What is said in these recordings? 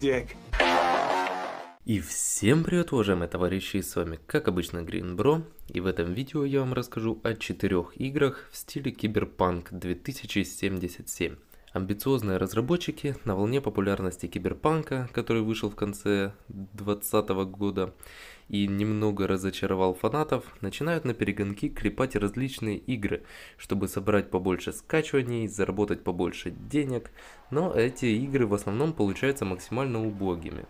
Dick. И всем привет, уважаемые товарищи, с вами как обычно GreenBro, и в этом видео я вам расскажу о 4 играх в стиле Cyberpunk 2077. Амбициозные разработчики на волне популярности Киберпанка, который вышел в конце 2020 года и немного разочаровал фанатов, начинают на перегонки клепать различные игры, чтобы собрать побольше скачиваний, заработать побольше денег, но эти игры в основном получаются максимально убогими.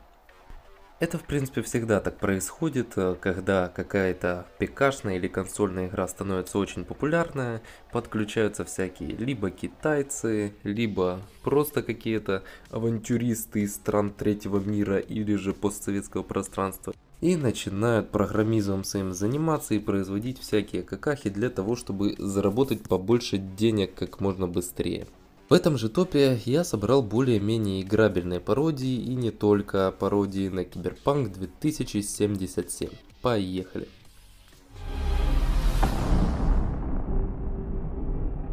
Это в принципе всегда так происходит, когда какая-то ПКшная или консольная игра становится очень популярная, подключаются всякие либо китайцы, либо просто какие-то авантюристы из стран третьего мира или же постсоветского пространства. И начинают программизмом своим заниматься и производить всякие какахи для того, чтобы заработать побольше денег как можно быстрее. В этом же топе я собрал более-менее играбельные пародии и не только пародии на Cyberpunk 2077. Поехали!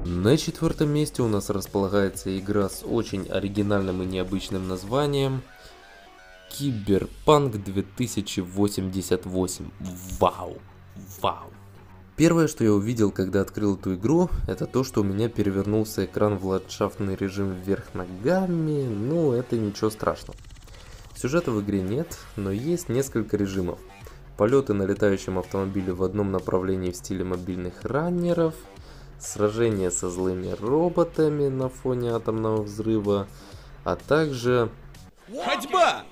На 4-м месте у нас располагается игра с очень оригинальным и необычным названием Cyberpunk 2088. Вау! Вау! Первое, что я увидел, когда открыл эту игру, это то, что у меня перевернулся экран в ландшафтный режим вверх ногами. Ну, это ничего страшного. Сюжета в игре нет, но есть несколько режимов. Полеты на летающем автомобиле в одном направлении в стиле мобильных раннеров, сражения со злыми роботами на фоне атомного взрыва, а также... Ходьба!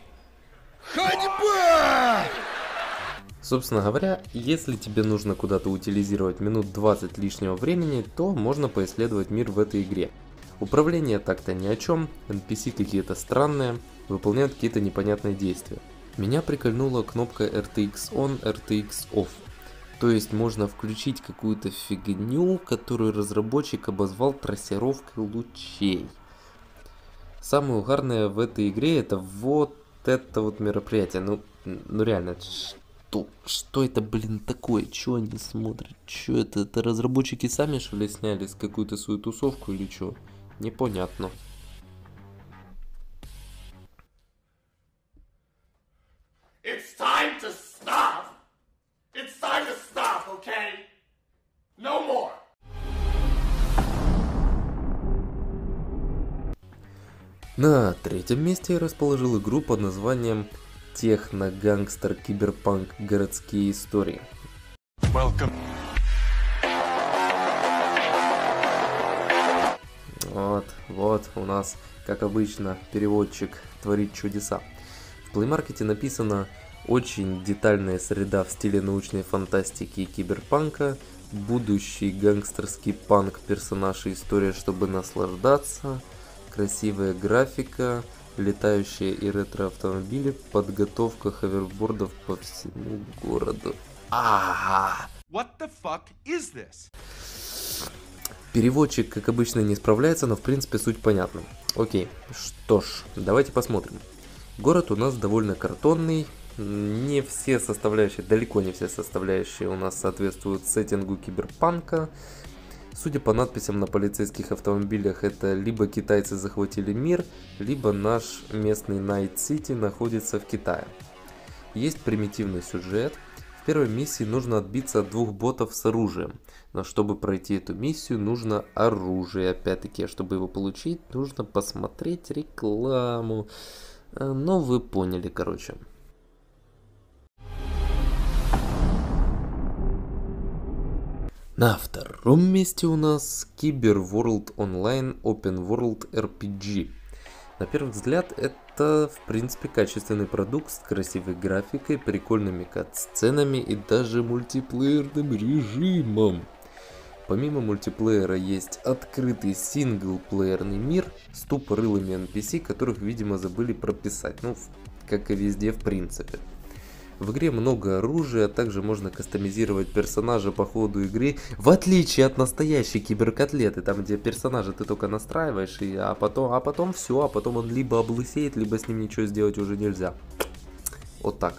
Ходьба! Собственно говоря, если тебе нужно куда-то утилизировать минут 20 лишнего времени, то можно поисследовать мир в этой игре. Управление так-то ни о чем, NPC какие-то странные, выполняют какие-то непонятные действия. Меня прикольнула кнопка RTX On, RTX Off. То есть можно включить какую-то фигню, которую разработчик обозвал трассировкой лучей. Самое угарное в этой игре это вот это вот мероприятие. Ну реально, что это, блин, такое? Чё они смотрят? Чё это? Это разработчики сами, что ли, сняли с какую-то свою тусовку или чё? Непонятно. It's time to stop! It's time to stop, okay? No more! На 3-м месте я расположил игру под названием Техно-гангстер Киберпанк городские истории. Welcome. Вот у нас, как обычно, переводчик творит чудеса. В Play Market написано очень детальная среда в стиле научной фантастики и киберпанка, будущий гангстерский панк, персонаж и история, чтобы наслаждаться, красивая графика, летающие и ретро-автомобили, подготовка ховербордов по всему городу. What the fuck is this? Переводчик, как обычно, не справляется, но в принципе суть понятна. Окей, что ж, давайте посмотрим. Город у нас довольно картонный, не все составляющие, далеко не все составляющие у нас соответствуют сеттингу киберпанка. Судя по надписям на полицейских автомобилях, это либо китайцы захватили мир, либо наш местный Найт-Сити находится в Китае. Есть примитивный сюжет. В первой миссии нужно отбиться от 2 ботов с оружием. Но чтобы пройти эту миссию, нужно оружие. Опять-таки, а чтобы его получить, нужно посмотреть рекламу. Но вы поняли, короче. На 2-м месте у нас Cyberworld Online Open World RPG. На первый взгляд это в принципе качественный продукт с красивой графикой, прикольными кат-сценами и даже мультиплеерным режимом. Помимо мультиплеера есть открытый синглплеерный мир с тупорылыми NPC, которых, видимо, забыли прописать, ну, как и везде в принципе. В игре много оружия, а также можно кастомизировать персонажа по ходу игры, в отличие от настоящей киберкотлеты, там где персонажа ты только настраиваешь, а потом все, а потом он либо облысеет, либо с ним ничего сделать уже нельзя. Вот так.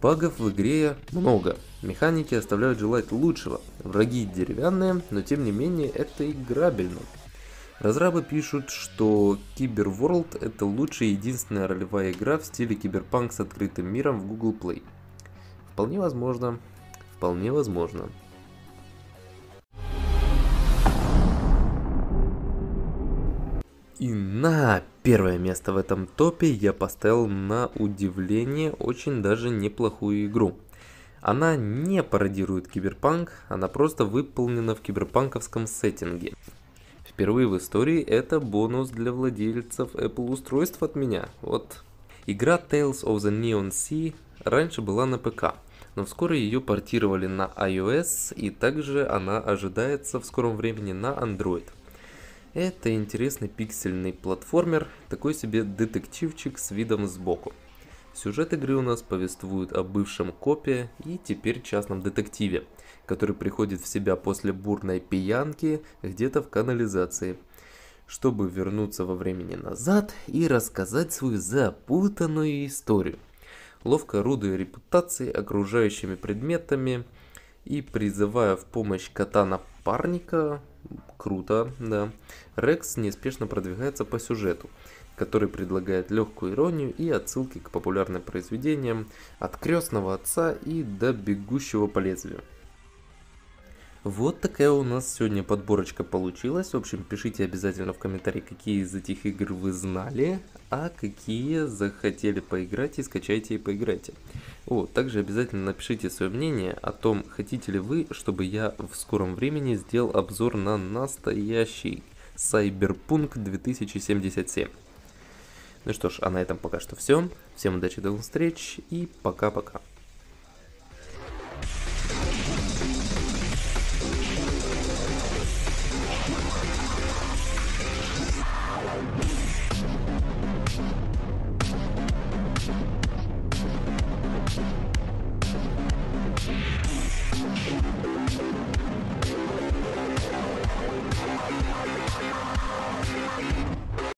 Багов в игре много, механики оставляют желать лучшего, враги деревянные, но тем не менее это играбельно. Разрабы пишут, что Cyber World — это лучшая и единственная ролевая игра в стиле киберпанк с открытым миром в Google Play. Вполне возможно. Вполне возможно. И на первое место в этом топе я поставил, на удивление, очень даже неплохую игру. Она не пародирует киберпанк, она просто выполнена в киберпанковском сеттинге. Впервые в истории это бонус для владельцев Apple устройств от меня. Вот. Игра Tales of the Neon Sea раньше была на ПК, но вскоре ее портировали на iOS, и также она ожидается в скором времени на Android. Это интересный пиксельный платформер, такой себе детективчик с видом сбоку. Сюжет игры у нас повествует о бывшем копе и теперь частном детективе, который приходит в себя после бурной пьянки где-то в канализации, чтобы вернуться во времени назад и рассказать свою запутанную историю, ловко орудуя репутацией, окружающими предметами и призывая в помощь кота-напарника. Круто, да. Рекс неспешно продвигается по сюжету, который предлагает легкую иронию и отсылки к популярным произведениям от «Крестного отца» и до «Бегущего по лезвию». Вот такая у нас сегодня подборочка получилась. В общем, пишите обязательно в комментарии, какие из этих игр вы знали, а какие захотели поиграть, и скачайте и поиграйте. Вот, также обязательно напишите свое мнение о том, хотите ли вы, чтобы я в скором времени сделал обзор на настоящий Cyberpunk 2077. Ну что ж, а на этом пока что все. Всем удачи, до новых встреч и пока-пока.